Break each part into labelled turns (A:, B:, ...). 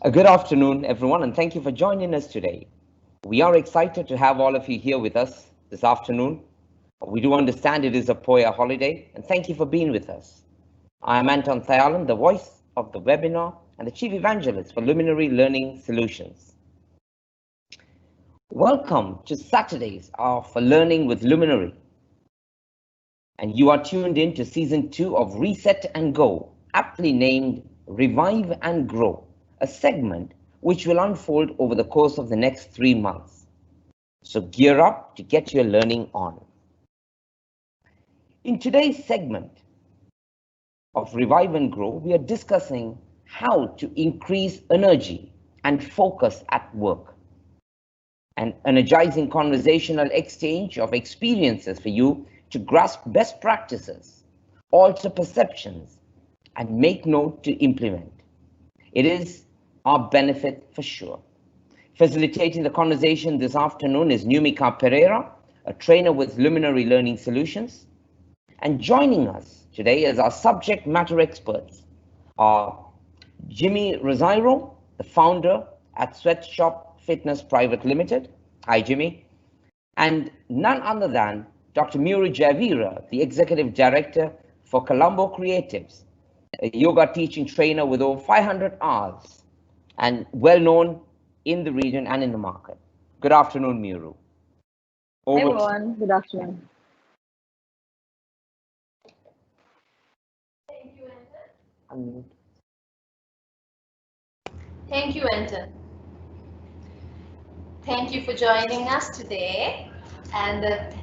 A: Good afternoon, everyone, and thank you for joining us today. We are excited to have all of you here with us this afternoon. We do understand it is a Poya holiday, and thank you for being with us. I am Anton Thayalan, the voice of the webinar and the Chief Evangelist for Luminary Learning Solutions. Welcome to Saturdays for Learning with Luminary. And you are tuned in to Season 2 of Reset and Go, aptly named Revive and Grow, a segment which will unfold over the course of the next 3 months. So gear up to get your learning on. In today's segment of Revive and Grow, we are discussing how to increase energy and focus at work. An energizing conversational exchange of experiences for you to grasp best practices, alter perceptions, and make note to implement. It is our benefit for sure. Facilitating the conversation this afternoon is Numica Perera, a trainer with Luminary Learning Solutions. And joining us today as our subject matter experts are Jimmy Rosairo, the founder at Sweatshop Fitness Private Limited. Hi, Jimmy. And none other than Dr. Miuru Jayaweera, the Executive Director for Colombo Creatives, a yoga teaching trainer with over 500 hours and well known in the region and in the market. Good afternoon, Miuru.
B: Hey everyone, good afternoon.
C: Thank you, Anton. Thank you, Anton. Thank you for joining us today. And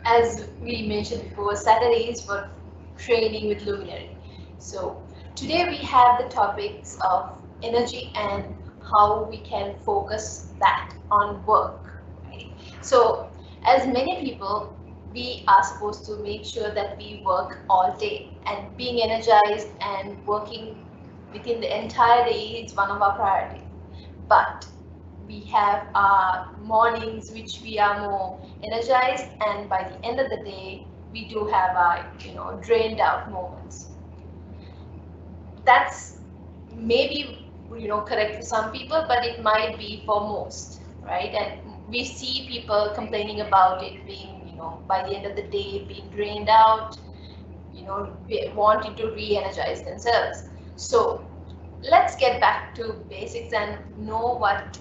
C: as we mentioned before, Saturdays for training with Luminary. So today we have the topics of energy and how we can focus that on work. Right? So as many people, we are supposed to make sure that we work all day, and being energized and working within the entire day is one of our priorities. But we have our mornings which we are more energized, and by the end of the day we do have our drained out moments. That's maybe correct for some people, but it might be for most, right? And we see people complaining about it being by the end of the day being drained out, wanting to re-energize themselves. So let's get back to basics and know what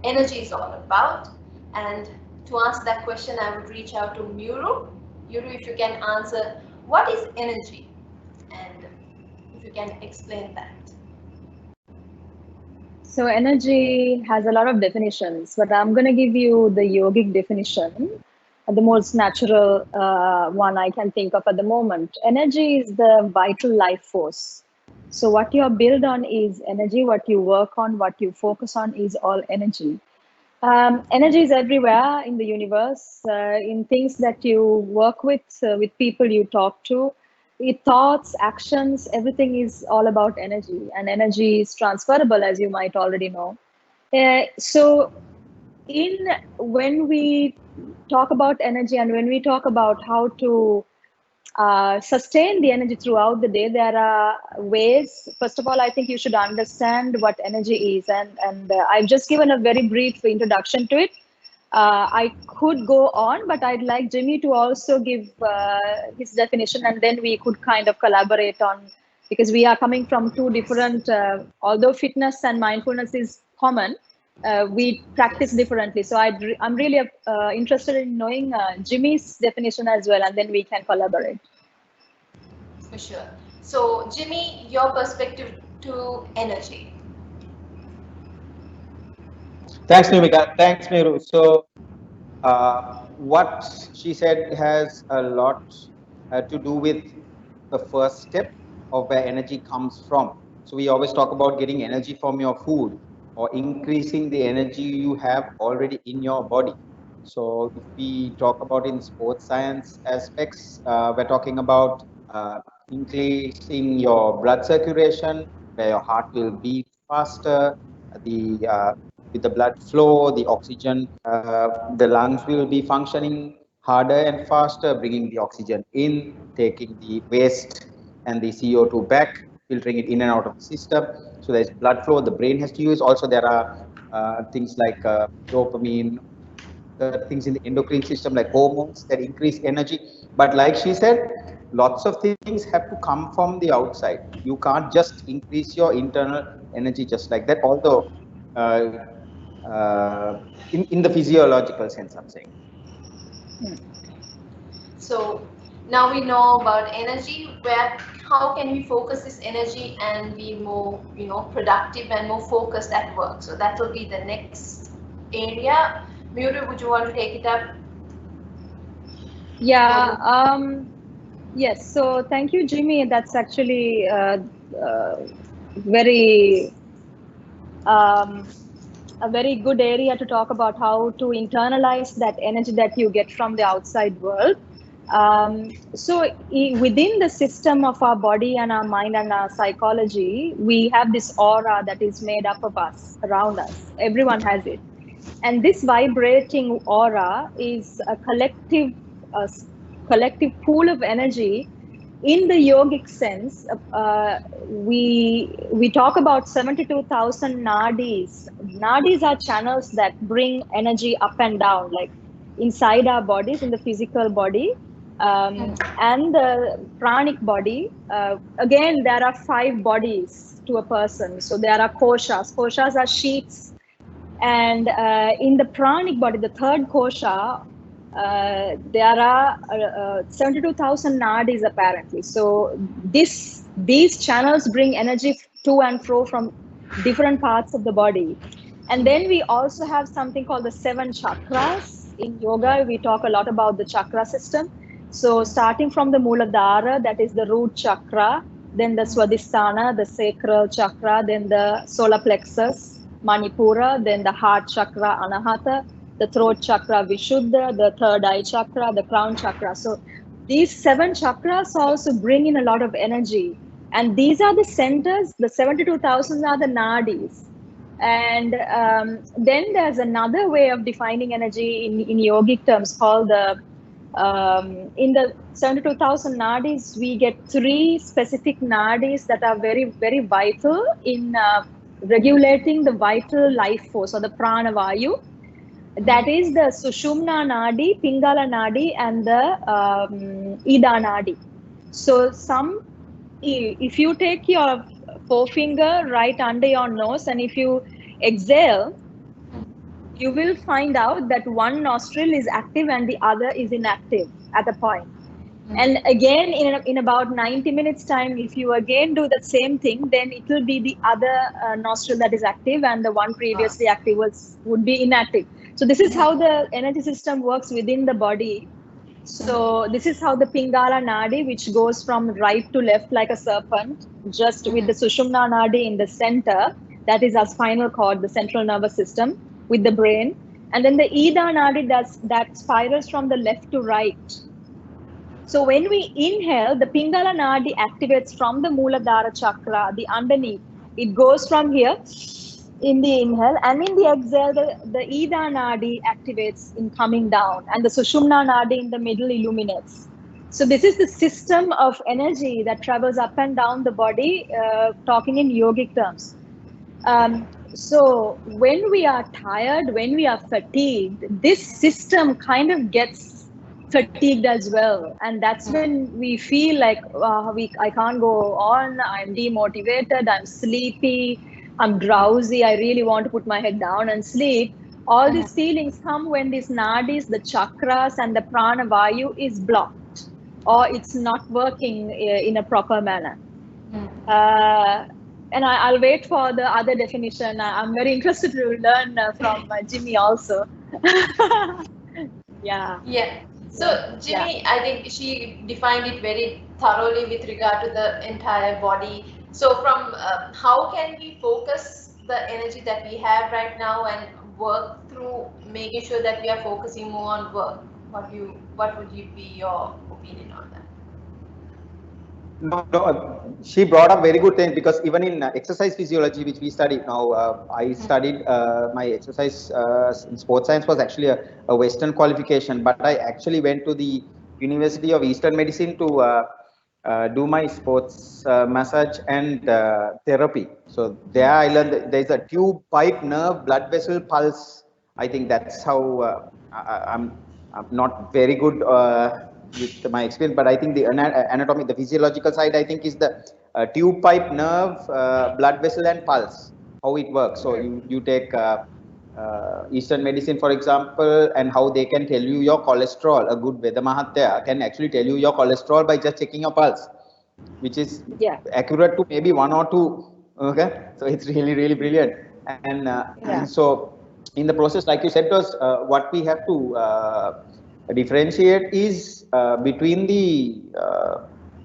C: energy is all about. And to answer that question, I would reach out to Miuru. Miuru, if you can answer, what is energy? And if you can explain that.
B: So energy has a lot of definitions, but I'm going to give you the yogic definition, the most natural one I can think of at the moment. Energy is the vital life force. So what you are built on is energy, what you work on, what you focus on is all energy. Energy is everywhere in the universe, in things that you work with people you talk to, thoughts, actions, everything is all about energy, and energy is transferable, as you might already know. So when we talk about energy and when we talk about how to sustain the energy throughout the day, there are ways. First of all, I think you should understand what energy is, and I've just given a very brief introduction to it. I could go on, but I'd like Jimmy to also give his definition, and then we could kind of collaborate on, because we are coming from two different, although fitness and mindfulness is common, we practice differently. So I'm really interested in knowing Jimmy's definition as well, and then we can collaborate.
C: For sure. So Jimmy, your perspective to energy.
D: Thanks, Numica. Thanks, Miuru. So what she said has a lot to do with the first step of where energy comes from. So we always talk about getting energy from your food or increasing the energy you have already in your body. So if we talk about in sports science aspects, we're talking about increasing your blood circulation, where your heart will beat faster, with the blood flow, the oxygen, the lungs will be functioning harder and faster, bringing the oxygen in, taking the waste and the CO2 back, filtering it in and out of the system. So there's blood flow the brain has to use. Also, there are things like dopamine, the things in the endocrine system like hormones that increase energy. But like she said, lots of things have to come from the outside. You can't just increase your internal energy just like that, although in the physiological sense, I'm saying.
C: So now we know about energy, how can we focus this energy and be more, productive and more focused at work. So that will be the next area. Miuru, would you want to take it up?
B: Yeah. Yes. So thank you, Jimmy. That's actually very a very good area to talk about how to internalize that energy that you get from the outside world. So within the system of our body and our mind and our psychology, we have this aura that is made up of us, around us. Everyone has it. And this vibrating aura is a collective pool of energy. In the yogic sense, we talk about 72,000 nadis. Nadis are channels that bring energy up and down, like inside our bodies, in the physical body, and the pranic body. Again, there are 5 bodies to a person. So there are koshas. Koshas are sheets. And in the pranic body, the third kosha, there are 72,000 nadis apparently. So these channels bring energy to and fro from different parts of the body. And then we also have something called the 7 chakras. In yoga, we talk a lot about the chakra system. So starting from the Muladhara, that is the root chakra, then the Swadhisthana, the sacral chakra, then the solar plexus, Manipura, then the heart chakra, Anahata, the throat chakra, Vishuddha, the third eye chakra, the crown chakra. So these 7 chakras also bring in a lot of energy. And these are the centers, the 72,000 are the nadis. And then there's another way of defining energy in yogic terms called the, in the 72,000 nadis, we get 3 specific nadis that are very, very vital in regulating the vital life force or the prana vayu. That is the Sushumna Nadi, Pingala Nadi, and the Ida Nadi. So if you take your forefinger right under your nose and if you exhale, you will find out that one nostril is active and the other is inactive at a point. And again, in about 90 minutes time, if you again do the same thing, then it will be the other nostril that is active and the one previously active would be inactive. So this is how the energy system works within the body. So this is how the Pingala Nadi, which goes from right to left like a serpent, just with the Sushumna Nadi in the center, that is our spinal cord, the central nervous system, with the brain. And then the Ida Nadi that spirals from the left to right. So when we inhale, the Pingala Nadi activates from the Muladhara chakra, the underneath. It goes from here in the inhale, and in the exhale, the Ida Nadi activates in coming down, and the Sushumna Nadi in the middle illuminates. So this is the system of energy that travels up and down the body, talking in yogic terms. So when we are tired, when we are fatigued, this system kind of gets fatigued as well, and that's when we feel like I can't go on, I'm demotivated, I'm sleepy, I'm drowsy, I really want to put my head down and sleep. All these feelings come when these nadis, the chakras and the prana vayu is blocked or it's not working in a proper manner. And I'll wait for the other definition. I'm very interested to learn from Jimmy also. Yeah.
C: So Jimmy, I think she defined it very thoroughly with regard to the entire body. So from how can we focus the energy that we have right now and work through making sure that we are focusing more on work? What would be your opinion on that?
D: No, she brought up very good thing, because even in exercise physiology, which we studied now, I studied my exercise in sports science was actually a Western qualification, but I actually went to the University of Eastern Medicine to do my sports massage and therapy. So there I learned that there's a tube, pipe, nerve, blood vessel, pulse. I think that's how I'm not very good with my experience, but I think the anatomy, the physiological side, I think is the tube, pipe, nerve, blood vessel, and pulse. How it works. So you take Eastern medicine, for example, and how they can tell you your cholesterol. A good Veda Mahatya can actually tell you your cholesterol by just checking your pulse, which is accurate to maybe 1 or 2. Okay, so it's really, really brilliant. And so in the process, like you said, was what we have to differentiate is between the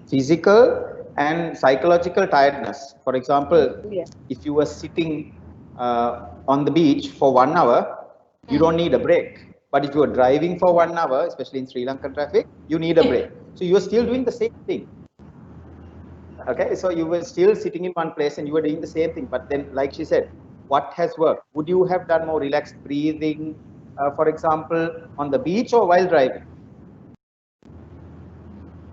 D: physical and psychological tiredness. For example, if you were sitting on the beach for 1 hour, you don't need a break. But if you are driving for 1 hour, especially in Sri Lankan traffic, you need a break. So you are still doing the same thing. Okay, so you were still sitting in one place and you were doing the same thing. But then, like she said, what has worked? Would you have done more relaxed breathing, for example, on the beach or while driving?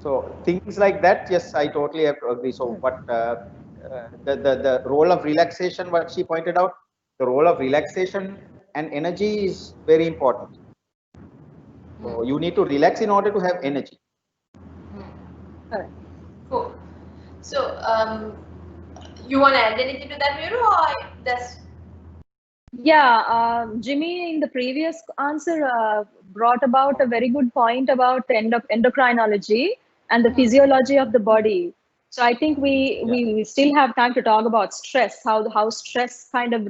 D: So things like that, yes, I totally have to agree. So what the role of relaxation, what she pointed out, the role of relaxation and energy is very important. So you need to relax in order to have energy.
C: Cool. So you want to add anything to that, Miuru, or that's?
B: Yeah, Jimmy in the previous answer brought about a very good point about the endocrinology and the physiology of the body. So I think we still have time to talk about stress, how stress kind of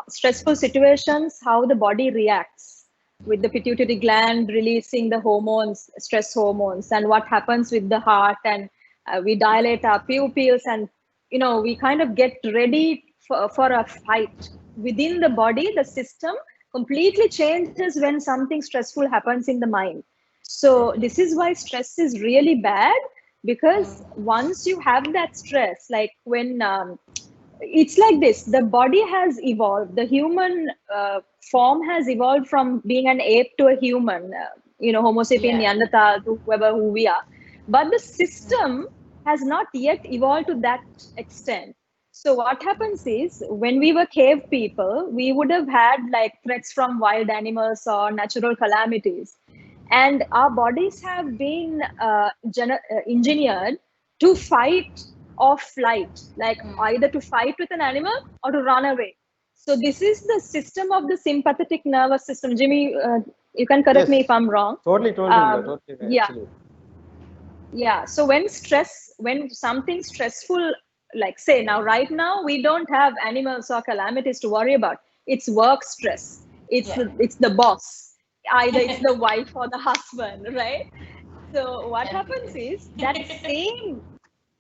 B: stressful situations, how the body reacts with the pituitary gland releasing the hormones, stress hormones, and what happens with the heart, and we dilate our pupils, and we kind of get ready for a fight. Within the body, the system completely changes when something stressful happens in the mind. So this is why stress is really bad, because once you have that stress, like when it's like this, the body has evolved, the human form has evolved from being an ape to a human, Homo sapien, Neanderthal, to who we are. But the system has not yet evolved to that extent. So what happens is, when we were cave people, we would have had like threats from wild animals or natural calamities. And our bodies have been engineered to fight or flight, like either to fight with an animal or to run away. So this is the system of the sympathetic nervous system. Jimmy, you can correct me if I'm wrong.
D: Totally.
B: Yeah. So when something stressful, like say now, right now, we don't have animals or calamities to worry about. It's work stress. It's the boss. Either it's the wife or the husband, right? So what happens is that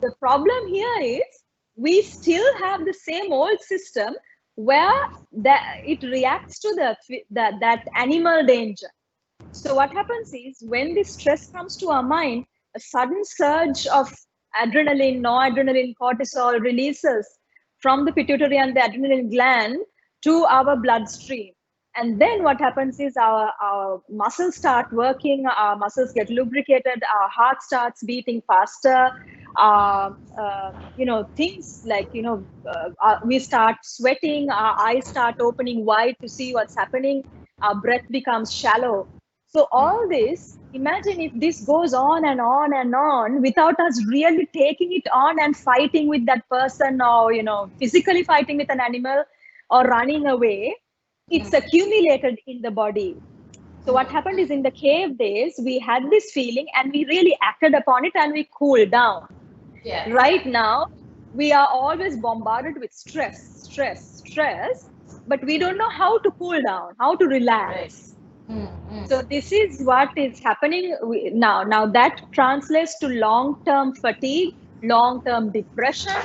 B: the problem here is we still have the same old system where it reacts to that animal danger. So what happens is, when this stress comes to our mind, a sudden surge of adrenaline, noradrenaline, cortisol releases from the pituitary and the adrenaline gland to our bloodstream. And then what happens is our muscles start working, our muscles get lubricated, our heart starts beating faster, things like, we start sweating, our eyes start opening wide to see what's happening, our breath becomes shallow. So all this, imagine if this goes on and on and on without us really taking it on and fighting with that person, or, physically fighting with an animal or running away, it's accumulated in the body. So what happened is, in the cave days, we had this feeling and we really acted upon it and we cooled down. Yeah. Right now, we are always bombarded with stress, but we don't know how to cool down, how to relax. So this is what is happening now. Now that translates to long-term fatigue, long-term depression.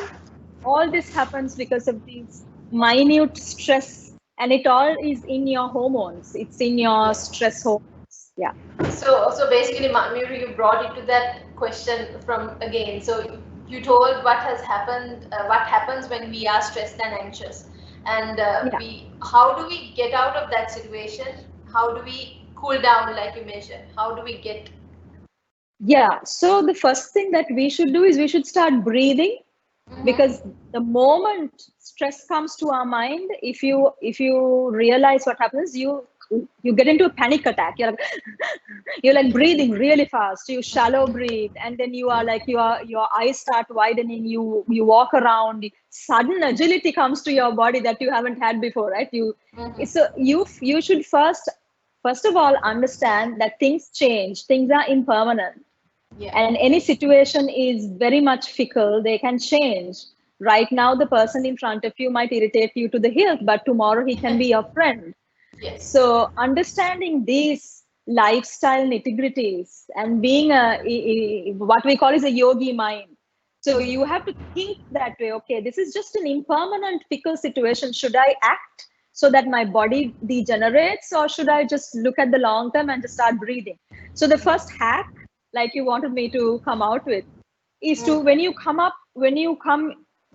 B: All this happens because of these minute stress, and it all is in your hormones. It's in your stress hormones. Yeah.
C: So basically, Miuru, you brought it to that question from again. So you told what has happened, what happens when we are stressed and anxious, and how do we get out of that situation? How do we cool down, like you mentioned? How do we get
B: Yeah. So the first thing that we should do is we should start breathing, because the moment stress comes to our mind, if you realize what happens, you get into a panic attack. You're like breathing really fast. You shallow breathe, and then you are like your eyes start widening. You walk around. Sudden agility comes to your body that you haven't had before, right? So you should first of all understand that things change. Things are impermanent.
C: Yeah.
B: And any situation is very much fickle. They can change. Right now, the person in front of you might irritate you to the hilt, but tomorrow he can be your friend.
C: Yes.
B: So understanding these lifestyle nitty-gritties and being what we call is a yogi mind. So you have to think that way. Okay, this is just an impermanent fickle situation. Should I act so that my body degenerates, or should I just look at the long term and just start breathing? So the first hack, like you wanted me to come out with, is to when you come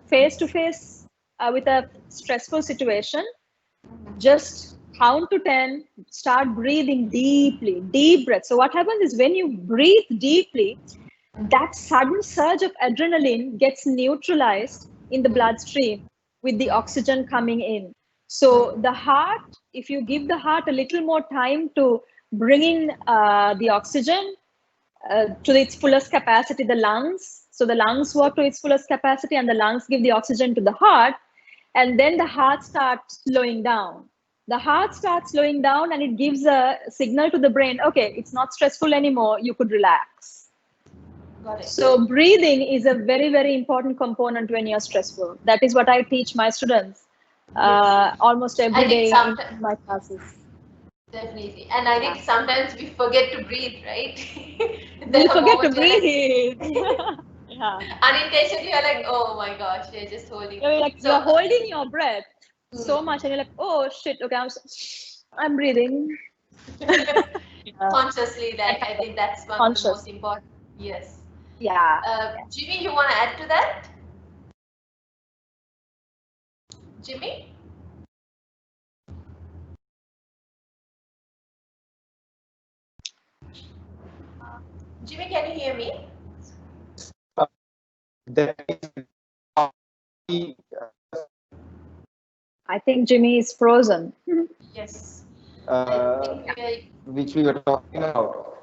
B: face to face with a stressful situation, just count to 10, start breathing deeply, deep breath. So what happens is when you breathe deeply, that sudden surge of adrenaline gets neutralized in the bloodstream with the oxygen coming in. So the heart, if you give the heart a little more time to bring in the oxygen to its fullest capacity, the lungs, so the lungs work to its fullest capacity and the lungs give the oxygen to the heart, and then the heart starts slowing down. The heart starts slowing down and it gives a signal to the brain, okay, it's not stressful anymore, you could relax.
C: Got it.
B: So breathing is a very, very important component when you're stressful. That is what I teach my students almost every day in my classes.
C: Definitely. And I think sometimes we forget to breathe, right?
B: We forget to breathe.
C: Yeah. Unintentionally, you're like, oh my gosh, you're just holding.
B: You're holding your breath so much, and you're like, oh shit, okay, I'm breathing.
C: Consciously, like I think that's one of the most important. Yes.
B: Yeah.
C: Jimmy, you want to add to that? Jimmy? Jimmy, can you hear me?
B: I think Jimmy is frozen.
C: Yes.
D: Which we were talking about.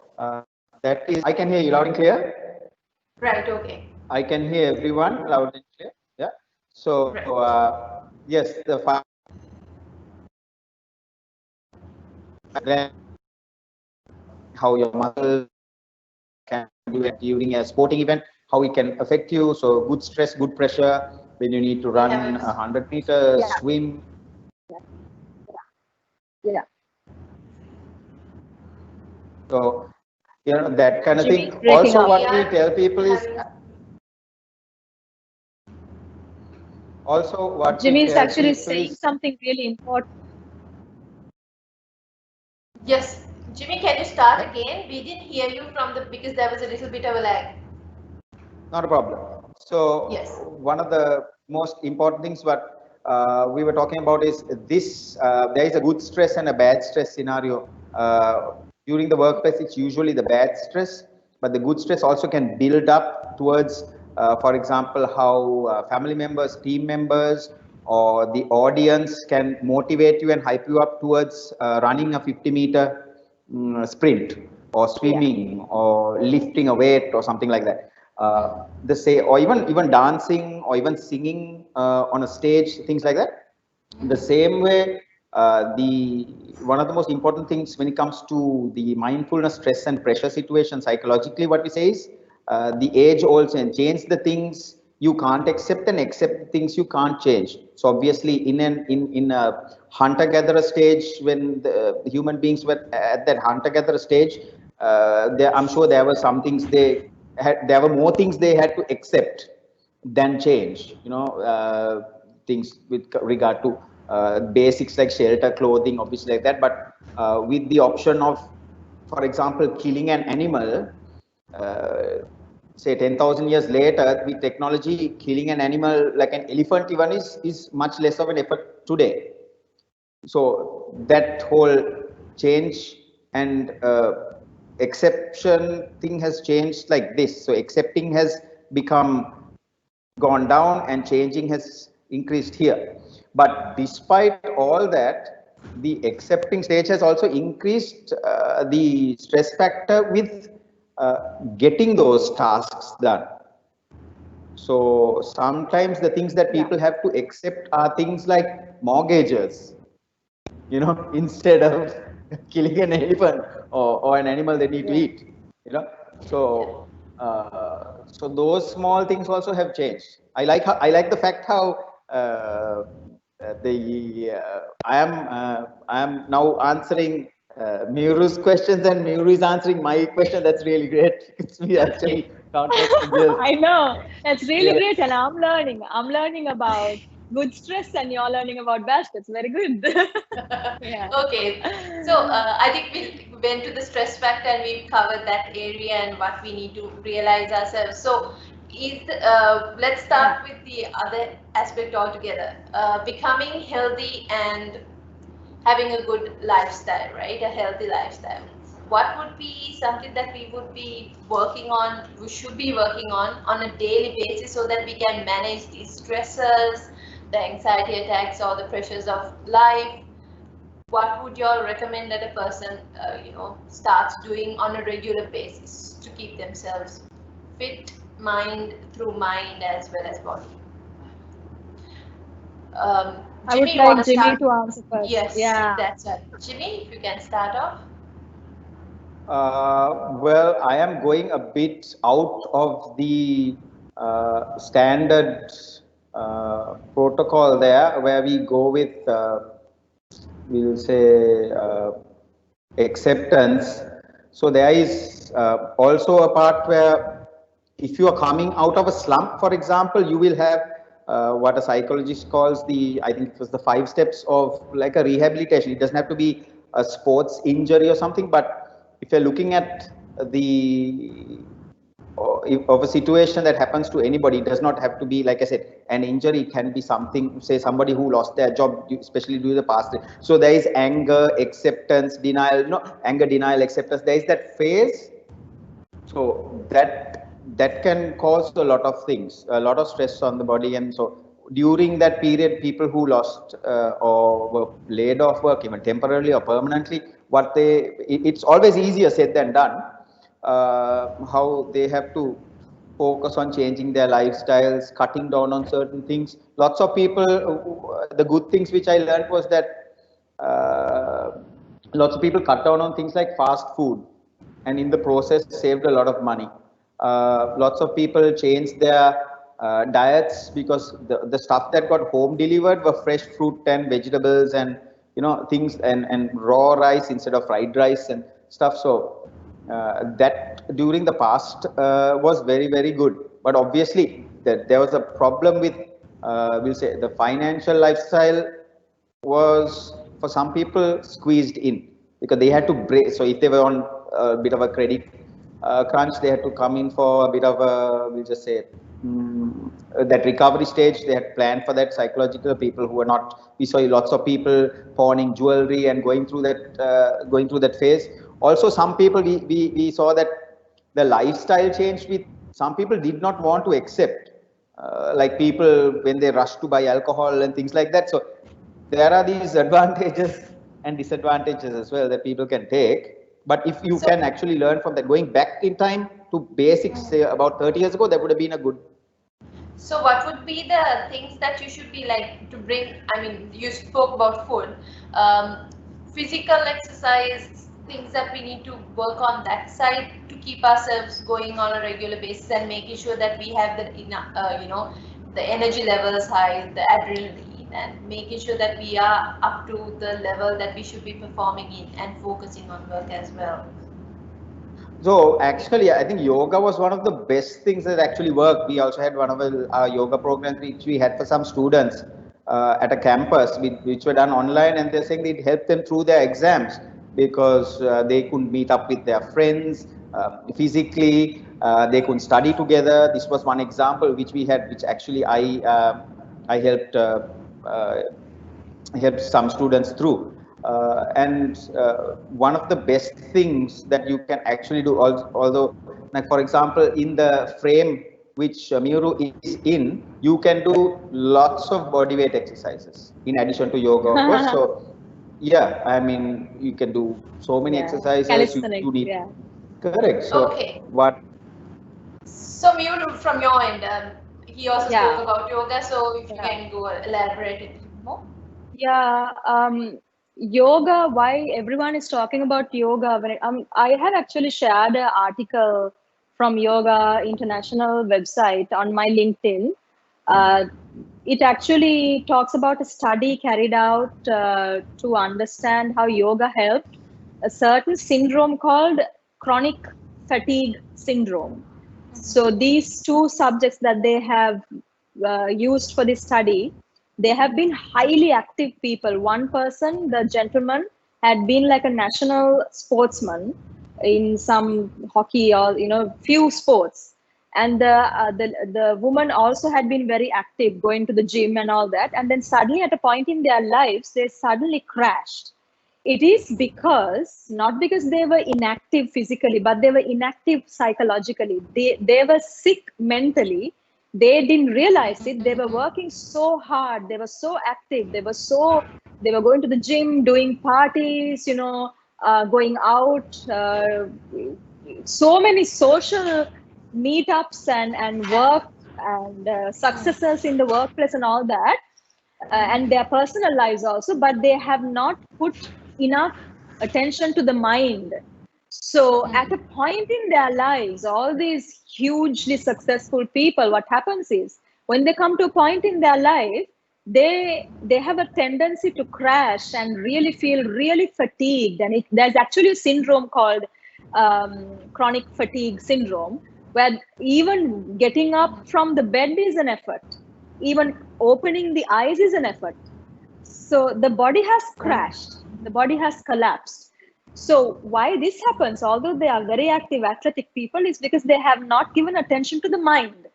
D: That is, I can hear you loud and clear.
C: Right. Okay.
D: I can hear everyone loud and clear. Yeah. So yes, the how your muscle can do it during a sporting event, how it can affect you. So good stress, good pressure when you need to run 100 meters, swim.
B: Yeah.
D: So that kind of
B: Jimmy,
D: thing. Also, what we tell people is
B: Jimmy is actually saying something really important.
C: Yes, Jimmy, can you start again? We didn't hear you because there was a little bit of a lag.
D: Not a problem. So one of the most important things what we were talking about is this. There is a good stress and a bad stress scenario. During the workplace, it's usually the bad stress, but the good stress also can build up towards, for example, how family members, team members, or the audience can motivate you and hype you up towards running a 50-meter sprint, or swimming, or lifting a weight, or something like that. Or even dancing, or even singing on a stage, things like that. In the same way, one of the most important things when it comes to the mindfulness, stress and pressure situation, psychologically, what we say is the age also change the things you can't accept and accept the things you can't change. So obviously, in a hunter-gatherer stage, when the human beings were at that hunter-gatherer stage, I'm sure there were some things there were more things they had to accept than change. Things with regard to basics like shelter, clothing, obviously like that. But with the option of, for example, killing an animal, say 10,000 years later, with technology, killing an animal like an elephant even is much less of an effort today. So that whole change and exception thing has changed like this. So accepting has gone down and changing has increased here. But despite all that, the accepting stage has also increased the stress factor with getting those tasks done. So sometimes the things that people have to accept are things like mortgages, you know, instead of killing an elephant or an animal they need to eat, you know. So so those small things also have changed. I like the fact how I am now answering Miuru's questions and Miuru is answering my question. That's really great. It's we actually counter.
B: I know, that's really
D: Yeah.
B: great, and I'm learning about good stress, and you're learning about bad stress. Very good. Yeah.
C: Okay, so I think we went to the stress factor and we've covered that area and what we need to realize ourselves. So let's start with the other aspect altogether, becoming healthy and having a good lifestyle, right? A healthy lifestyle. What would be something that we would be working on, we should be working on a daily basis so that we can manage these stressors, the anxiety attacks or the pressures of life? What would you all recommend that a person, starts doing on a regular basis to keep themselves fit, through mind as well as body?
B: I would like Jimmy to answer first.
C: Yes,
B: yeah.
C: that's right. Jimmy, if you can start off.
D: Well, I am going a bit out of the standard protocol there, where we go with, we'll say, acceptance. So there is also a part where if you are coming out of a slump, for example, you will have what a psychologist calls I think it was the 5 steps of like a rehabilitation. It doesn't have to be a sports injury or something, but if you're looking at of a situation that happens to anybody, it does not have to be, like I said, an injury. It can be something, say somebody who lost their job, especially due to the past. So there is anger, acceptance, denial, anger, denial, acceptance. There is that phase. So that can cause a lot of things, a lot of stress on the body. And so during that period, people who lost or were laid off work, even temporarily or permanently, it's always easier said than done, how they have to focus on changing their lifestyles, cutting down on certain things. Lots of people, the good things which I learned was that lots of people cut down on things like fast food, and in the process saved a lot of money. Lots of people changed their diets because the stuff that got home delivered were fresh fruit and vegetables and things, and raw rice instead of fried rice and stuff. So that during the past was very, very good. But obviously there was a problem with we'll say the financial lifestyle was for some people squeezed in, because they had to break. So if they were on a bit of a credit crunch, they had to come in for a bit of a, we'll just say, that recovery stage. They had planned for that. Psychological people who were not, we saw lots of people pawning jewelry and going through that phase. Also, some people we saw that the lifestyle changed. With some people did not want to accept, like people when they rush to buy alcohol and things like that. So there are these advantages and disadvantages as well that people can take. But if you can actually learn from that, going back in time to basics, say about 30 years ago, that would have been a good.
C: So what would be the things that you should be like to bring? I mean, you spoke about food, physical exercise, things that we need to work on that side to keep ourselves going on a regular basis and making sure that we have the the energy levels high, the adrenaline, and making sure that we are up to the level that we should be performing in and focusing on work as well.
D: So actually, I think yoga was one of the best things that actually worked. We also had one of our yoga programs which we had for some students at a campus, which were done online, and they're saying it helped them through their exams because they couldn't meet up with their friends physically. They couldn't study together. This was one example which we had, which actually I helped some students through. And one of the best things that you can actually do, although, like for example, in the frame which Miuru is in, you can do lots of body weight exercises in addition to yoga, of course. So yeah, I mean, you can do so many exercises.
B: Calisthenics,
D: You need,
B: yeah.
D: correct. So
C: Okay.
D: what?
C: So Miuru, from your end, he also
B: Yeah.
C: spoke about yoga. So if you can go elaborate it more.
B: Yeah, yoga, why everyone is talking about yoga. I have actually shared an article from Yoga International website on my LinkedIn. It actually talks about a study carried out to understand how yoga helped a certain syndrome called chronic fatigue syndrome. So these two subjects that they have used for this study, they have been highly active people. One person, the gentleman, had been like a national sportsman in some hockey or few sports, and the woman also had been very active, going to the gym and all that. And then suddenly, at a point in their lives, they suddenly crashed. It is because, not because they were inactive physically, but they were inactive psychologically. They were sick mentally. They didn't realize it. They were working so hard. They were so active. They were going to the gym, doing parties, going out, so many social meetups and work and successes in the workplace and all that, and their personal lives also, but they have not put enough attention to the mind. So at a point in their lives, all these hugely successful people, what happens is when they come to a point in their life, they have a tendency to crash and really feel really fatigued. And there's actually a syndrome called chronic fatigue syndrome, where even getting up from the bed is an effort. Even opening the eyes is an effort. So the body has crashed, the body has collapsed. So why this happens, although they are very active athletic people, is because they have not given attention to the mind.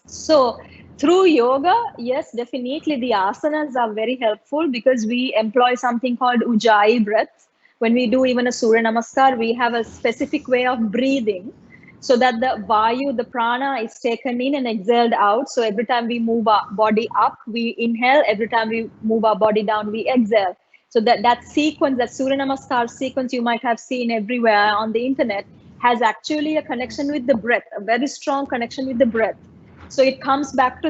B: So through yoga, yes, definitely the asanas are very helpful because we employ something called ujjayi breath. When we do even a Surya Namaskar, we have a specific way of breathing so that the vayu, the prana, is taken in and exhaled out. So every time we move our body up, we inhale. Every time we move our body down, we exhale. So that sequence, that Surya Namaskar sequence you might have seen everywhere on the internet, has actually a connection with the breath, a very strong connection with the breath. So it comes back to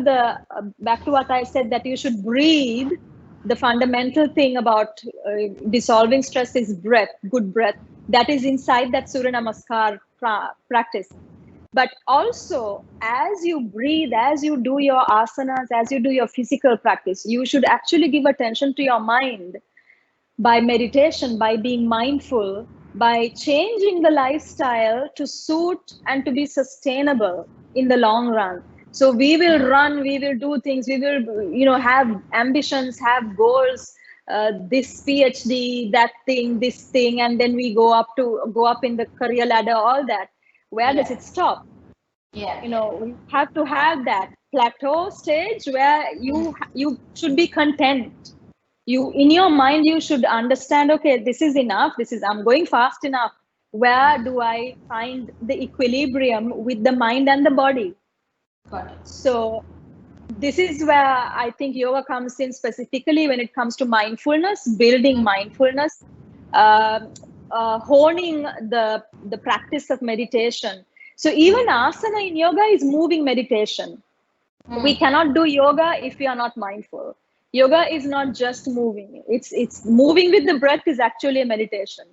B: what I said, that you should breathe. The fundamental thing about dissolving stress is breath, good breath. That is inside that Surya Namaskar practice. But also, as you breathe, as you do your asanas, as you do your physical practice, you should actually give attention to your mind by meditation, by being mindful, by changing the lifestyle to suit and to be sustainable in the long run. So we will run, we will do things, we will, have ambitions, have goals, this PhD, that thing, this thing, and then we go up in the career ladder, all that. Where does it stop?
C: Yeah.
B: We have to have that plateau stage where you should be content. In your mind, you should understand, okay, this is enough. I'm going fast enough. Where do I find the equilibrium with the mind and the body?
C: Got it.
B: So this is where I think yoga comes in, specifically when it comes to mindfulness, building mindfulness, honing the practice of meditation. So even asana in yoga is moving meditation. We cannot do yoga if we are not mindful. Yoga is not just moving. It's moving with the breath is actually a meditation.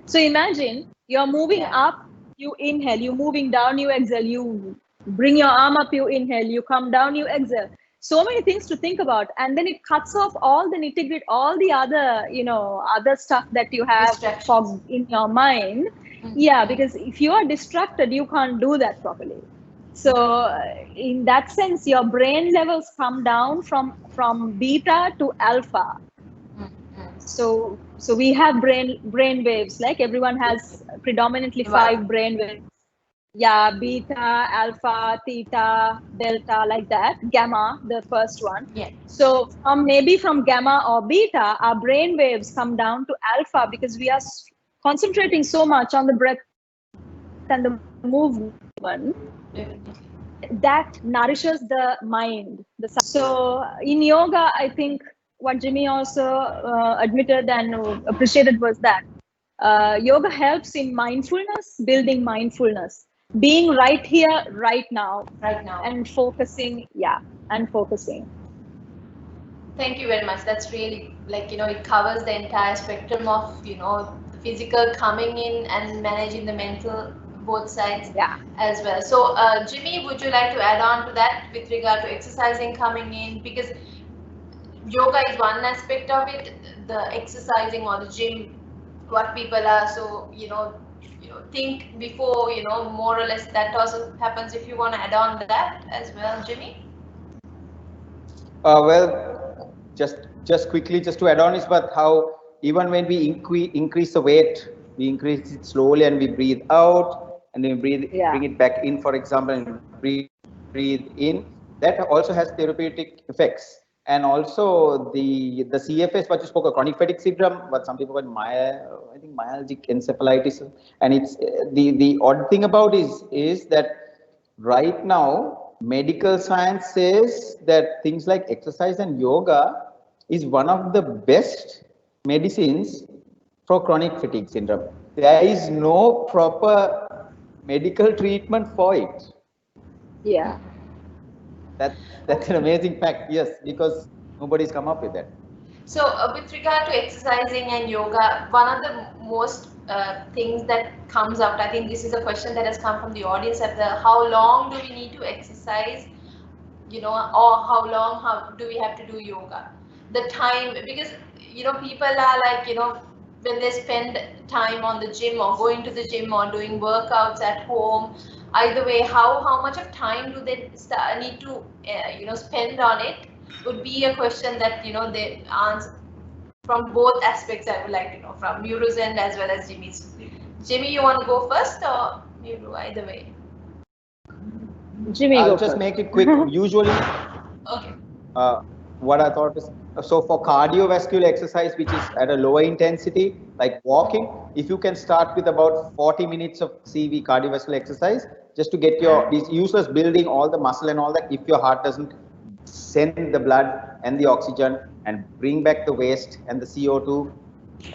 B: So imagine you're moving up, you inhale, you moving down, you exhale, you bring your arm up, you inhale, you come down, you exhale. So many things to think about. And then it cuts off all the nitty-gritty, all the other, other stuff that you have in your mind. Yeah, because if you are distracted, you can't do that properly. So in that sense, your brain levels come down from beta to alpha. So we have brain waves, like everyone has predominantly 5 brain waves. Yeah, beta, alpha, theta, delta, like that. Gamma, the first one.
C: Yeah.
B: So maybe from gamma or beta, our brain waves come down to alpha because we are concentrating so much on the breath and the movement. That nourishes the mind. So in yoga, I think what Jimmy also admitted and appreciated was that yoga helps in mindfulness, building mindfulness, being right here, right now, and focusing. Yeah, and focusing.
C: Thank you very much. That's really, like, it covers the entire spectrum of, physical coming in and managing the mental, both sides,
B: yeah,
C: as well. So Jimmy, would you like to add on to that with regard to exercising coming in? Because yoga is one aspect of it, the exercising or the gym, what people are so, think before, more or less that also happens. If you want to add on that as well, Jimmy.
D: Well, just quickly, just to add on is about how even when we increase the weight, we increase it slowly and we breathe out and then bring it back in, for example, and breathe in. That also has therapeutic effects. And also the CFS, what you spoke of, chronic fatigue syndrome, what some people call I think myalgic encephalitis. And it's the odd thing about is that right now, medical science says that things like exercise and yoga is one of the best medicines for chronic fatigue syndrome. There is no proper medical treatment for it.
B: Yeah.
D: That's an amazing fact, yes, because nobody's come up with that.
C: So with regard to exercising and yoga, one of the most things that comes out, I think this is a question that has come from the audience, at how long do we need to exercise, or how do we have to do yoga? The time, because, people are like, when they spend time on the gym or going to the gym or doing workouts at home, either way, how much of time do they need to, spend on it, would be a question that, they answer from both aspects. I would like to know from Miuru's end as well as Jimmy's. Jimmy, you want to go first, or Miuru, either way?
B: Jimmy,
D: I'll just make it quick. Usually,
C: okay.
D: What I thought is, so for cardiovascular exercise, which is at a lower intensity, like walking, if you can start with about 40 minutes of CV cardiovascular exercise, just to get these useless building all the muscle and all that, if your heart doesn't send the blood and the oxygen and bring back the waste and the CO2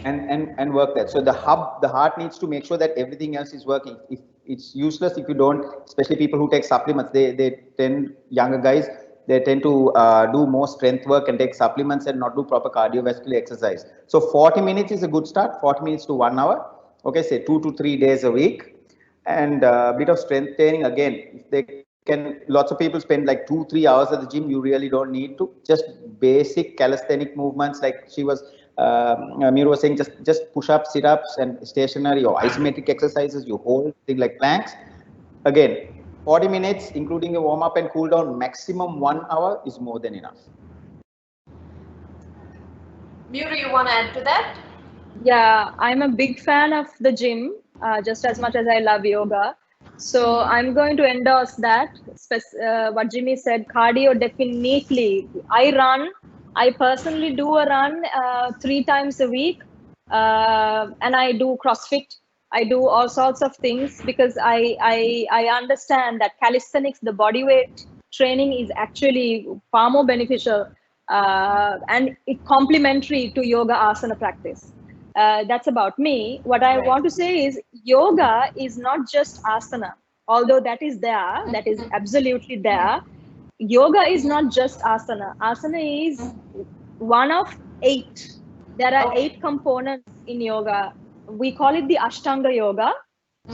D: and work that. So the heart needs to make sure that everything else is working. If it's useless if you don't, especially people who take supplements, they tend, younger guys, they tend to do more strength work and take supplements and not do proper cardiovascular exercise. So 40 minutes is a good start, 40 minutes to 1 hour. Okay, say 2 to 3 days a week. And a bit of strength training again. If they can, lots of people spend like 2-3 hours at the gym. You really don't need to. Just basic calisthenic movements, like she was, Miuru was saying, just push-ups, sit-ups, and stationary or isometric exercises. You hold things like planks. Again, 40 minutes, including a warm-up and cool-down, maximum 1 hour is more than enough.
C: Miuru, you want to add to that?
B: Yeah, I'm a big fan of the gym, just as much as I love yoga. So I'm going to endorse that. What Jimmy said, cardio definitely. I run. I personally do a run 3 times a week, and I do CrossFit. I do all sorts of things because I understand that calisthenics, the body weight training, is actually far more beneficial and it complementary to yoga asana practice. That's about me. What I want to say is yoga is not just asana, although that is there, that is absolutely there. Yoga is not just asana. Asana is one of 8. There are 8 components in yoga. We call it the Ashtanga yoga.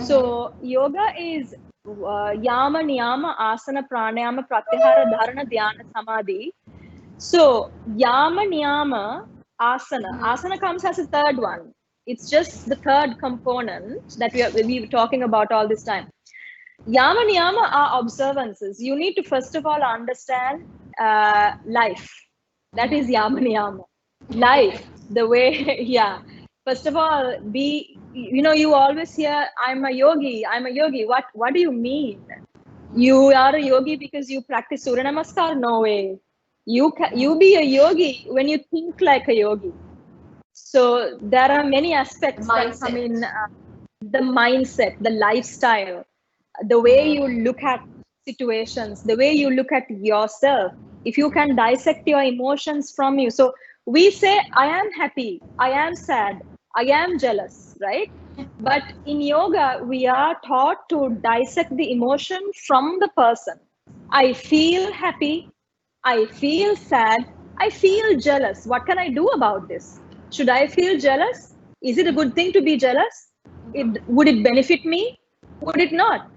B: So yoga is yama, niyama, asana, pranayama, pratyahara, dharana, dhyana, samadhi. So yama, niyama, asana. Asana comes as a third one. It's just the third component that we were talking about all this time. Yama, niyama are observances. You need to first of all understand life. That is yama, niyama. Life, the way, yeah. First of all, you always hear, I'm a yogi, I'm a yogi. What do you mean? You are a yogi because you practice Surya Namaskar? No way. You be a yogi when you think like a yogi. So there are many aspects that come in, the mindset, the lifestyle, the way you look at situations, the way you look at yourself. If you can dissect your emotions from you. So we say, I am happy, I am sad, I am jealous, right? But in yoga, we are taught to dissect the emotion from the person. I feel happy, I feel sad, I feel jealous. What can I do about this? Should I feel jealous? Is it a good thing to be jealous? Would it benefit me? Would it not?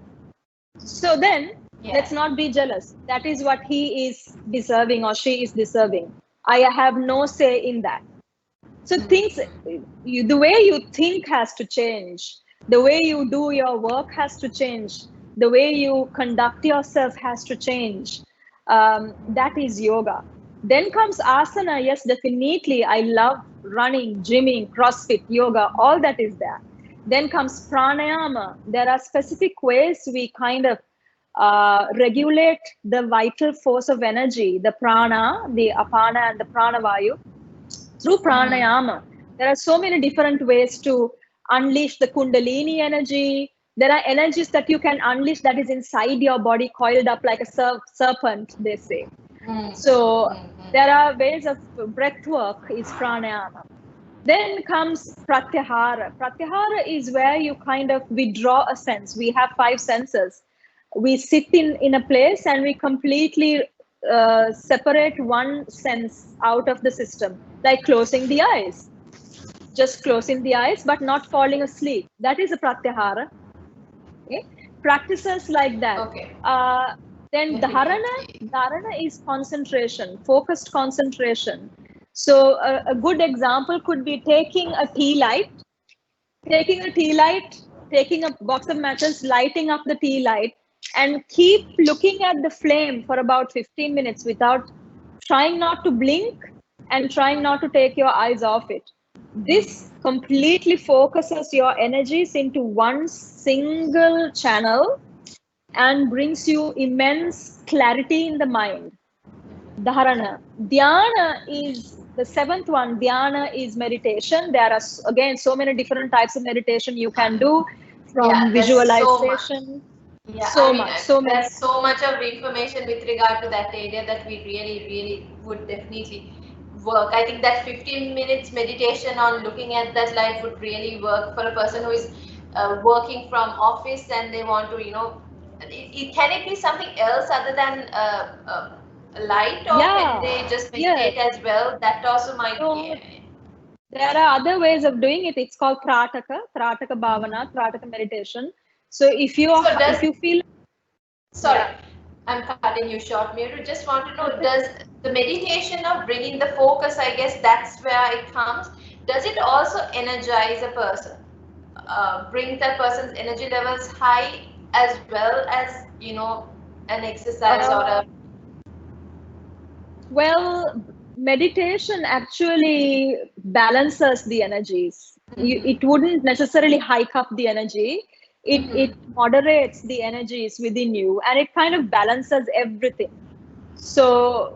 B: So then, let's not be jealous. That is what he is deserving or she is deserving. I have no say in that. So the way you think has to change. The way you do your work has to change. The way you conduct yourself has to change. That is yoga. Then comes asana. Yes, definitely. I love running, gymming, CrossFit, yoga, all that is there. Then comes pranayama. There are specific ways we kind of regulate the vital force of energy, the prana, the apana, and the pranavayu through pranayama. There are so many different ways to unleash the kundalini energy. There are energies that you can unleash that is inside your body, coiled up like a serpent, they say. So there are ways of breath work is pranayama. Then comes pratyahara. Pratyahara is where you kind of withdraw a sense. We have 5 senses. We sit in a place and we completely separate one sense out of the system, like closing the eyes. Just closing the eyes, but not falling asleep. That is a pratyahara. Okay? Practices like that.
C: Okay.
B: Then dharana is concentration, focused concentration. So a good example could be taking a taking a box of matches, lighting up the tea light, and keep looking at the flame for about 15 minutes without trying not to blink and trying not to take your eyes off it. This completely focuses your energies into one single channel and brings you immense clarity in the mind. Dharana. Dhyana is the 7th one. Dhyana is meditation. There are, again, so many different types of meditation you can do, from visualization.
C: There's so much of information with regard to that area that we really would definitely work. I think that 15 minutes meditation on looking at that light would really work for a person who is working from office and they want to, can it be something else other than light, or can they just meditate as well? That also might be.
B: There are other ways of doing it. It's called Trataka Bhavana, Trataka meditation. So if you feel...
C: Sorry, I'm cutting you short, Miuru. Just want to know, does the meditation of bringing the focus, I guess that's where it comes, does it also energize a person? Bring that person's energy levels high as well as, an exercise or a...
B: Well, meditation actually balances the energies. It wouldn't necessarily hike up the energy. It moderates the energies within you, and it kind of balances everything. So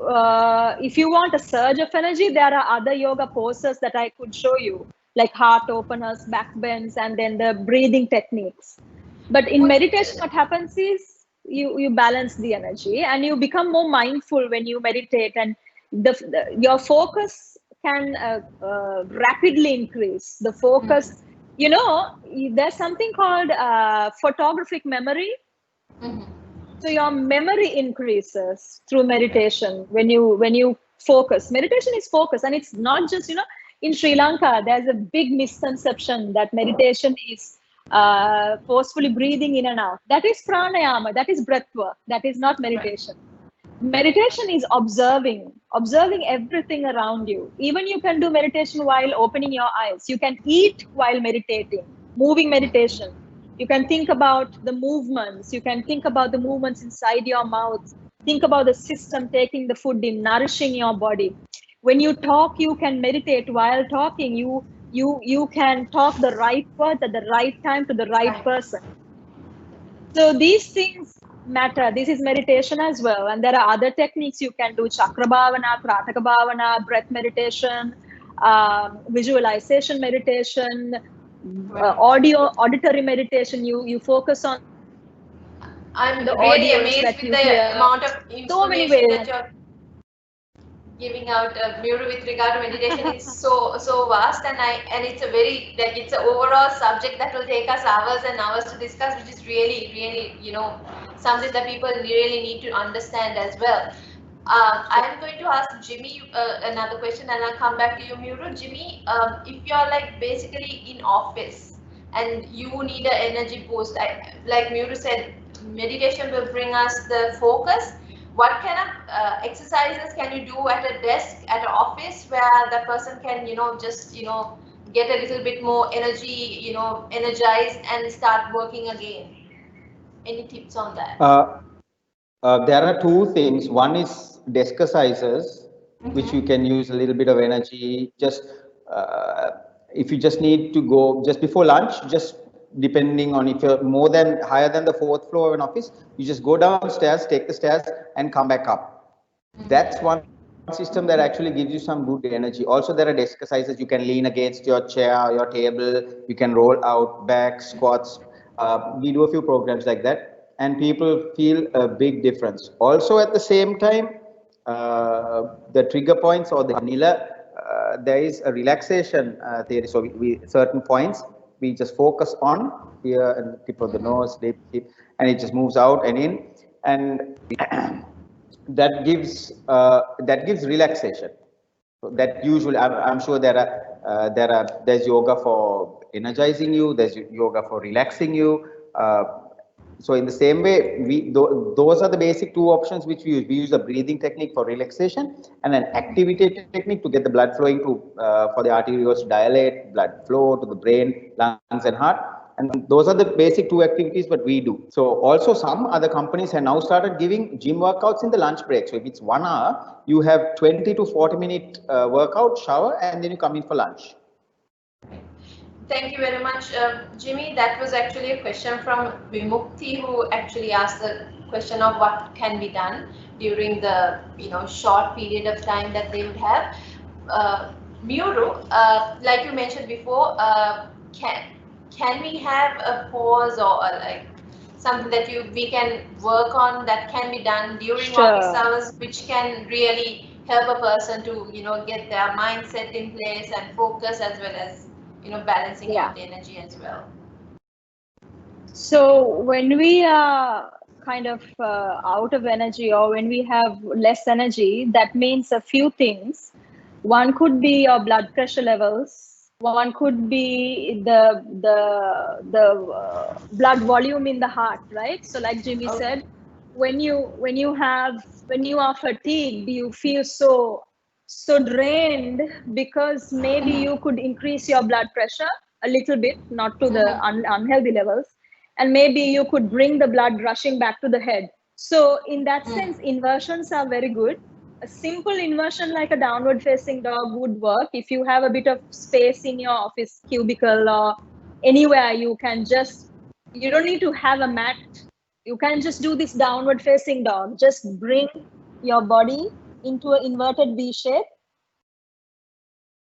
B: if you want a surge of energy, there are other yoga poses that I could show you, like heart openers, back bends, and then the breathing techniques. But in meditation, what happens is you balance the energy and you become more mindful when you meditate, and your focus can rapidly increase. The focus, there's something called photographic memory. So your memory increases through meditation when you focus. Meditation is focus, and it's not just, in Sri Lanka, there's a big misconception that meditation is forcefully breathing in and out. That is pranayama, that is breath work, that is not meditation. Meditation is observing everything around you. Even you can do meditation while opening your eyes. You can eat while meditating, moving meditation. You can think about the movements. You can think about the movements inside your mouth. Think about the system taking the food in, nourishing your body. When you talk, you can meditate while talking. You you can talk the right words at the right time to the right person. So these things matter. This is meditation as well. And there are other techniques you can do: chakra bhavana, krataka bhavana, breath meditation, visualization meditation, auditory meditation. You focus on
C: I'm
B: the
C: really
B: audios
C: amazed
B: that
C: with
B: you
C: the
B: hear.
C: amount of
B: So many
C: information
B: ways.
C: that you're giving out, Miuru, with regard to meditation. It's so vast, and it's a very, like, it's an overall subject that will take us hours and hours to discuss, which is really something that people really need to understand as well. I'm going to ask Jimmy another question, and I'll come back to you, Miuru. Jimmy, if you're like basically in office and you need an energy boost, like Miuru said, meditation will bring us the focus. What kind of exercises can you do at a desk, at an office, where the person can, just, get a little bit more energy, energized and start working again? Any tips on that?
D: There are two things. One is desk exercises, which you can use a little bit of energy. Just if you just need to go just before lunch, just depending on if you're higher than the fourth floor of an office, you just go downstairs, take the stairs, and come back up. That's one system that actually gives you some good energy. Also, there are desk exercises. You can lean against your chair, your table. You can roll out back squats. We do a few programs like that, and people feel a big difference. Also, at the same time, the trigger points or the vanilla, there is a relaxation theory. So we certain points we just focus on here and tip of the nose, lip, and it just moves out and in, and that gives relaxation. So that usually, I'm sure there's yoga for energizing you, there's yoga for relaxing you. So in the same way, those are the basic two options which we use. We use a breathing technique for relaxation and an activity technique to get the blood flowing for the arterioles to dilate, blood flow to the brain, lungs, and heart. And those are the basic two activities that we do. So also some other companies have now started giving gym workouts in the lunch break. So if it's 1 hour, you have 20 to 40-minute workout, shower, and then you come in for lunch.
C: Thank you very much, Jimmy. That was actually a question from Vimukti, who actually asked the question of what can be done during the short period of time that they would have. Miuru, like you mentioned before, can we have a pause or like something that we can work on that can be done during office hours, which can really help a person to get their mindset in place and focus, as well as balancing out the energy as well?
B: So when we are kind of out of energy, or when we have less energy, that means a few things. One could be your blood pressure levels. One could be the blood volume in the heart, right? So like Jimmy said, when you are fatigued, you feel so drained, because maybe you could increase your blood pressure a little bit, not to the unhealthy levels, and maybe you could bring the blood rushing back to the head. So in that sense, inversions are very good. A simple inversion like a downward facing dog would work. If you have a bit of space in your office cubicle or anywhere, you don't need to have a mat. You can just do this downward facing dog. Just bring your body into an inverted V shape,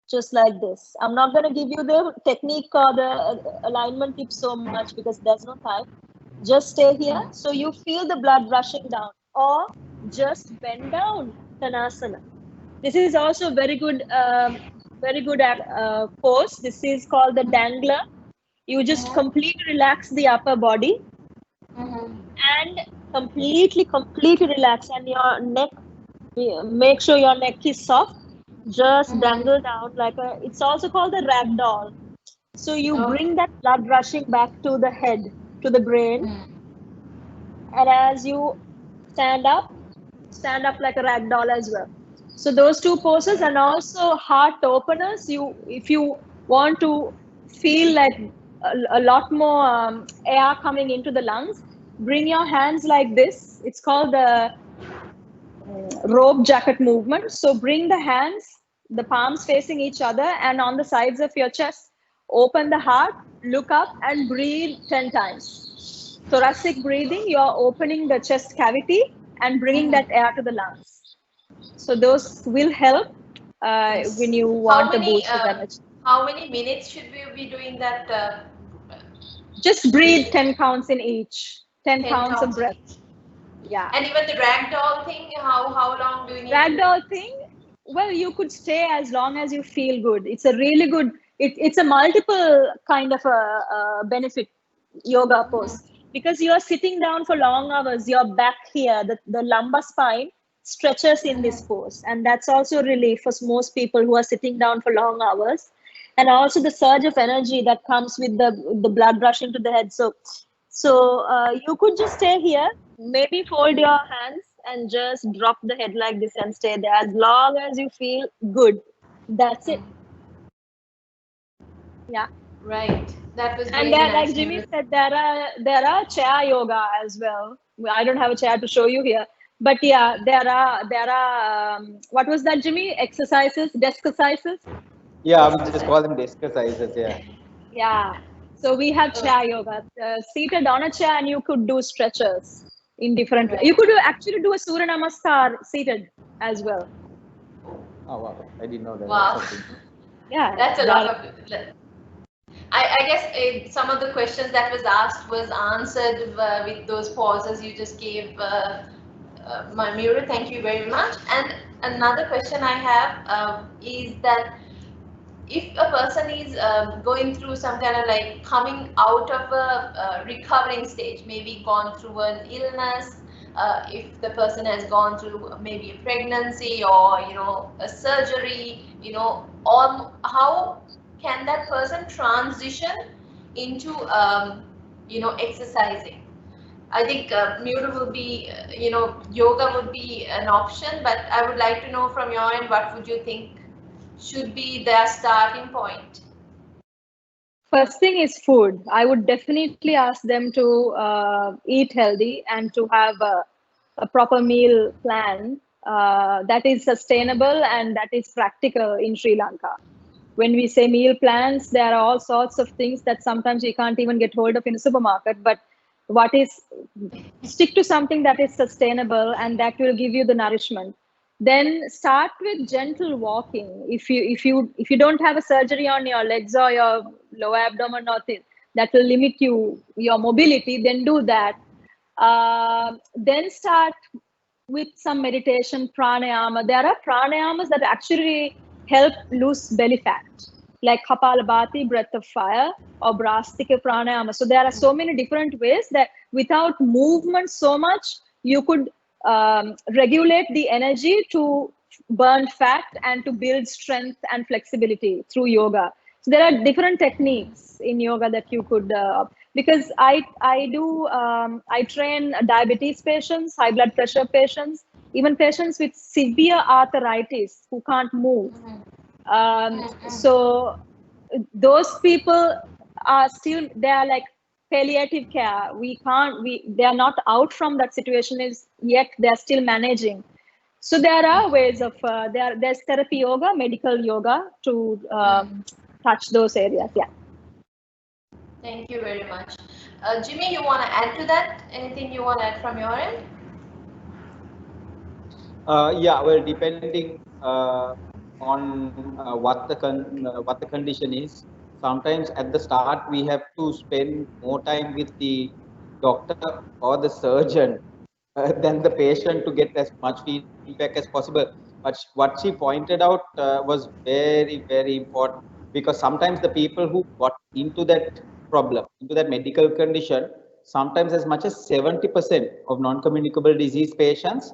B: just like this. I'm not going to give you the technique or the alignment tips so much because there's no time. Just stay here. So you feel the blood rushing down, or just bend down, Tanasana. This is also very good pose. This is called the dangler. You just completely relax the upper body and completely relax, and your neck, make sure your neck is soft. Just dangle down it's also called the rag doll. So you bring that blood rushing back to the head, to the brain. And as you stand up like a rag doll as well. So those two poses, and also heart openers. If you want to feel like a lot more air coming into the lungs, bring your hands like this. It's called the rope jacket movement. So bring the hands the palms facing each other, and on the sides of your chest, open the heart, look up and breathe 10 times. Thoracic breathing, you're opening the chest cavity and bringing that air to the lungs. So those will help when you want to boost the energy.
C: How many minutes should we be doing that?
B: Just breathe 10 counts in each. 10 counts of breath. Yeah.
C: And even the ragdoll thing, how long do you need?
B: Ragdoll thing, well, you could stay as long as you feel good. It's a really good, it's a multiple kind of a benefit yoga pose, because you are sitting down for long hours, your back here, the lumbar spine stretches in this pose. And that's also relief for most people who are sitting down for long hours. And also the surge of energy that comes with the blood rushing to the head. So you could just stay here, maybe fold your hands and just drop the head like this and stay there as long as you feel good. That's it. Yeah.
C: Right. That was
B: and
C: really
B: then,
C: nice.
B: like Jimmy said, there are chair yoga as well. I don't have a chair to show you here, but yeah, there are what was that, Jimmy? Exercises, desk exercises.
D: Yeah, we just call them desk exercises. Yeah.
B: Yeah. So we have chair yoga, seated on a chair, and you could do stretches in different.
C: Right.
B: You could actually do a Surya Namaskar seated as well.
D: Oh wow, I didn't know that.
C: Wow.
B: Yeah,
C: that's a lot of. I guess some of the questions that was asked was answered with those pauses you just gave, Miuru. Thank you very much. And another question I have is that if a person is going through some kind of like coming out of a recovering stage, maybe gone through an illness, if the person has gone through maybe a pregnancy or a surgery, how can that person transition into exercising? I think Miuru will be, yoga would be an option, but I would like to know from your end, what would you think should be their starting point?
B: First thing is food. I would definitely ask them to eat healthy and to have a proper meal plan that is sustainable and that is practical in Sri Lanka. When we say meal plans, there are all sorts of things that sometimes we can't even get hold of in a supermarket. But stick to something that is sustainable and that will give you the nourishment. Then start with gentle walking. If you don't have a surgery on your legs or your lower abdomen or thing that will limit your mobility, then do that. Then start with some meditation, pranayama. There are pranayamas that actually help lose belly fat, like Kapalabhati, breath of fire, or Brastika pranayama. So there are so many different ways that without movement so much, you could regulate the energy to burn fat and to build strength and flexibility through yoga. So there are different techniques in yoga that you could, because I train diabetes patients, high blood pressure patients, even patients with severe arthritis who can't move. So those people are still, they are like palliative care. They are not out from that situation yet. They are still managing. So there are ways of, there's therapy yoga, medical yoga to touch those areas. Yeah.
C: Thank you very much. Jimmy, you want to add to that? Anything you want to add from your end?
D: Yeah, well, depending on what the condition is, sometimes at the start we have to spend more time with the doctor or the surgeon than the patient to get as much feedback as possible. But what she pointed out was very, very important, because sometimes the people who got into that problem, into that medical condition, sometimes as much as 70% of non-communicable disease patients,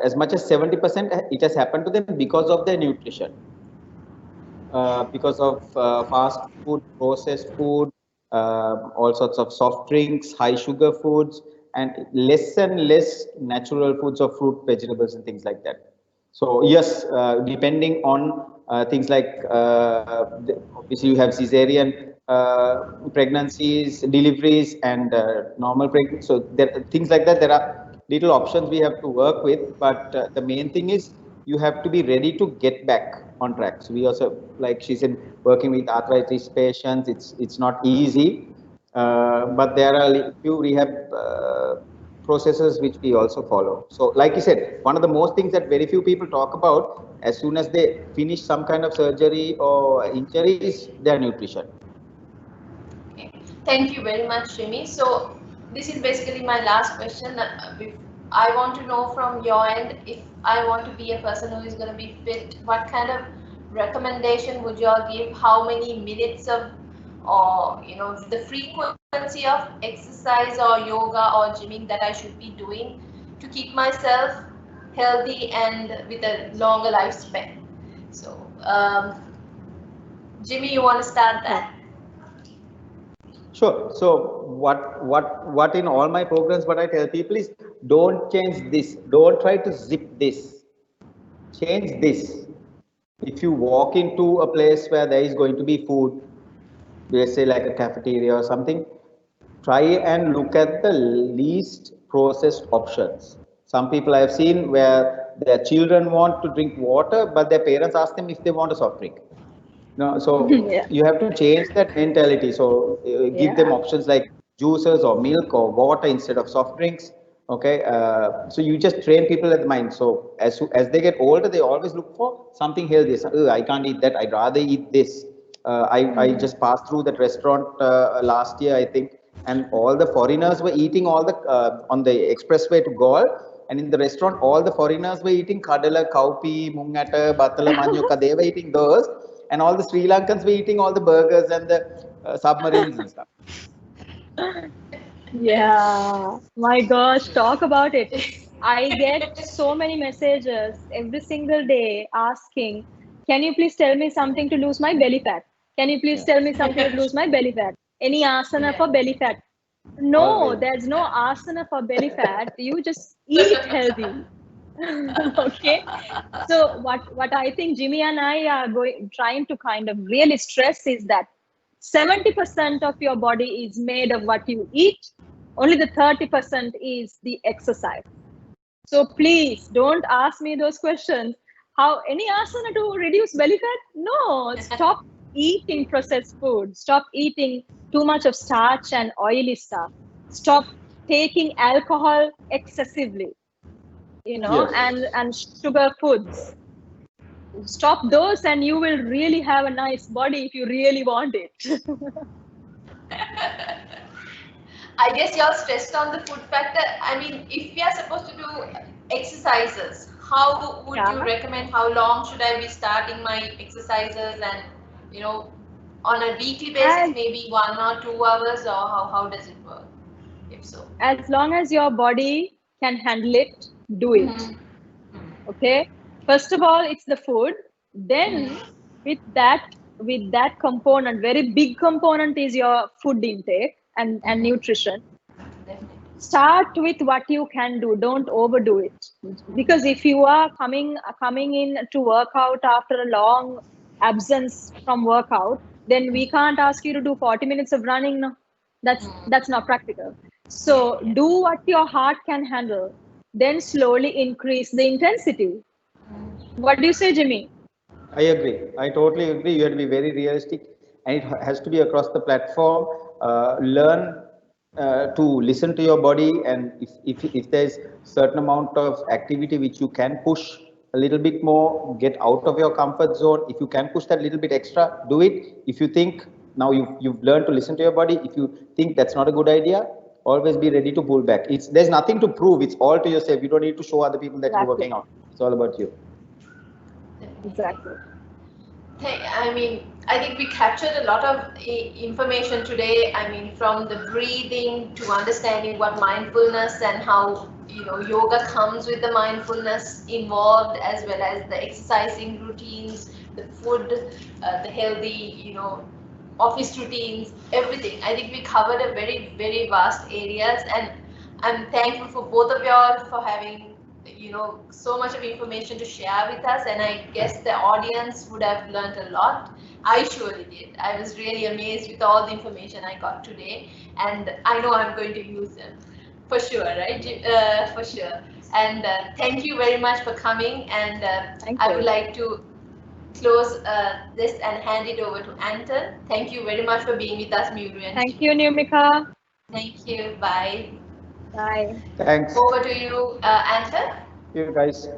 D: as much as 70%, it has happened to them because of their nutrition, because of fast food, processed food, all sorts of soft drinks, high sugar foods, and less natural foods of fruit, vegetables, and things like that. So yes, depending on things like obviously you have cesarean pregnancies, deliveries, and normal pregnancy. So there things like that. There are little options we have to work with, but the main thing is you have to be ready to get back on track. So we also, like she said, working with arthritis patients, it's not easy, but there are few rehab processes which we also follow. So like you said, one of the most things that very few people talk about, as soon as they finish some kind of surgery or injury, is their nutrition.
C: Okay. Thank you very much, Jimmy. So this is basically my last question. I want to know from your end, if I want to be a person who is going to be fit, what kind of recommendation would you all give? How many minutes of, or the frequency of exercise or yoga or gymming that I should be doing to keep myself healthy and with a longer lifespan? So Jimmy, you want to start that?
D: Sure. So what in all my programs, what I tell people is, don't change this. Don't try to zip this. Change this. If you walk into a place where there is going to be food, let's say like a cafeteria or something, try and look at the least processed options. Some people I have seen where their children want to drink water, but their parents ask them if they want a soft drink. No, so
B: Yeah.
D: you have to change that mentality. So give them options like juices or milk or water instead of soft drinks. Okay, so you just train people at the mind. So as they get older, they always look for something healthy. So, I can't eat that. I'd rather eat this. I just passed through that restaurant last year, I think, and all the foreigners were eating all the on the expressway to Gaul. And in the restaurant, all the foreigners were eating kadala, kaupi, mungata, batala, manyoka. They were eating those, and all the Sri Lankans were eating all the burgers and the submarines and stuff.
B: Yeah, my gosh, talk about it. I get so many messages every single day asking, can you please tell me something to lose my belly fat? Can you please tell me something to lose my belly fat? Any asana for belly fat? No,
D: Always.
B: there's no asana for belly fat. You just eat healthy. Okay. So what I think Jimmy and I are trying to kind of really stress is that 70% of your body is made of what you eat. Only the 30% is the exercise. So please don't ask me those questions. How any asana to reduce belly fat? No, stop eating processed food. Stop eating too much of starch and oily stuff. Stop taking alcohol excessively,
D: Yes.
B: and sugar foods. Stop those and you will really have a nice body if you really want it.
C: I guess you're stressed on the food factor. I mean, if we are supposed to do exercises, how would you recommend, how long should I be starting my exercises, and on a weekly basis, maybe 1 or 2 hours, or how does it work, if so?
B: As long as your body can handle it, do it. Okay. First of all, it's the food. Then with that component, very big component is your food intake and nutrition. Start with what you can do. Don't overdo it, because if you are coming in to work out after a long absence from workout, then we can't ask you to do 40 minutes of running. No, that's not practical. So do what your heart can handle, then slowly increase the intensity. What do you say, Jimmy?
D: I agree. I totally agree. You have to be very realistic, and it has to be across the platform. Learn to listen to your body, and if there's certain amount of activity which you can push a little bit more, get out of your comfort zone. If you can push that little bit extra, do it. If you think now you've learned to listen to your body, if you think that's not a good idea, always be ready to pull back. There's nothing to prove. It's all to yourself. You don't need to show other people that you're working out. It's all about you.
B: Exactly.
C: I mean, I think we captured a lot of information today. I mean, from the breathing to understanding what mindfulness and how yoga comes with the mindfulness involved, as well as the exercising routines, the food, the healthy, office routines, everything. I think we covered a very, very vast areas, and I'm thankful for both of y'all for having so much of information to share with us, and I guess the audience would have learned a lot. I surely did. I was really amazed with all the information I got today, and I know I'm going to use them. For sure, right? For sure. And thank you very much for coming. And I would like to close this and hand it over to Anton. Thank you very much for being with us, Miuru.
B: Thank you, Numika.
C: Thank you. Bye.
B: Bye.
D: Thanks.
C: Over to you, Anton.
D: You guys.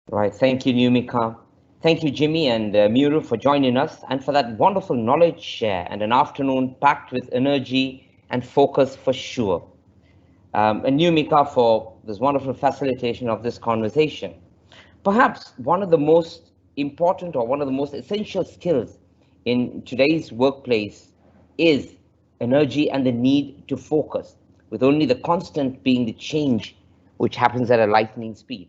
A: Right. Thank you, Numika. Thank you, Jimmy and Miuru, for joining us and for that wonderful knowledge share and an afternoon packed with energy and focus for sure. And Numika for this wonderful facilitation of this conversation. Perhaps one of the most important or one of the most essential skills in today's workplace is energy and the need to focus, with only the constant being the change which happens at a lightning speed.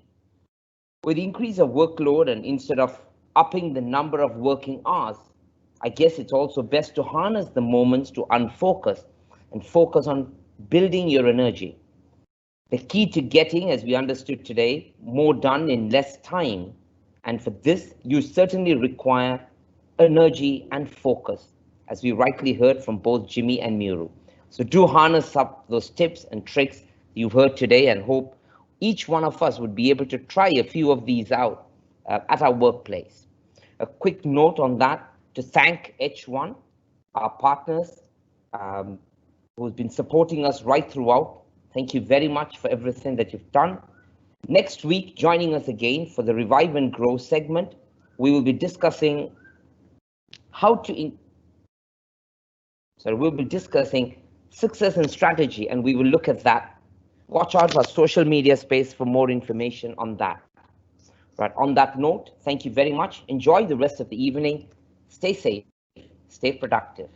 A: With the increase of workload and instead of upping the number of working hours, I guess it's also best to harness the moments to unfocus and focus on building your energy. The key to getting, as we understood today, more done in less time. And for this, you certainly require energy and focus, as we rightly heard from both Jimmy and Miuru. So do harness up those tips and tricks you've heard today and hope each one of us would be able to try a few of these out at our workplace. A quick note on that, to thank H1, our partners, who's been supporting us right throughout. Thank you very much for everything that you've done. Next week, joining us again for the Revive and Grow segment, we will be discussing we'll be discussing success and strategy, and we will look at that. Watch out for social media space for more information on that. Right, on that note, thank you very much. Enjoy the rest of the evening. Stay safe, stay productive.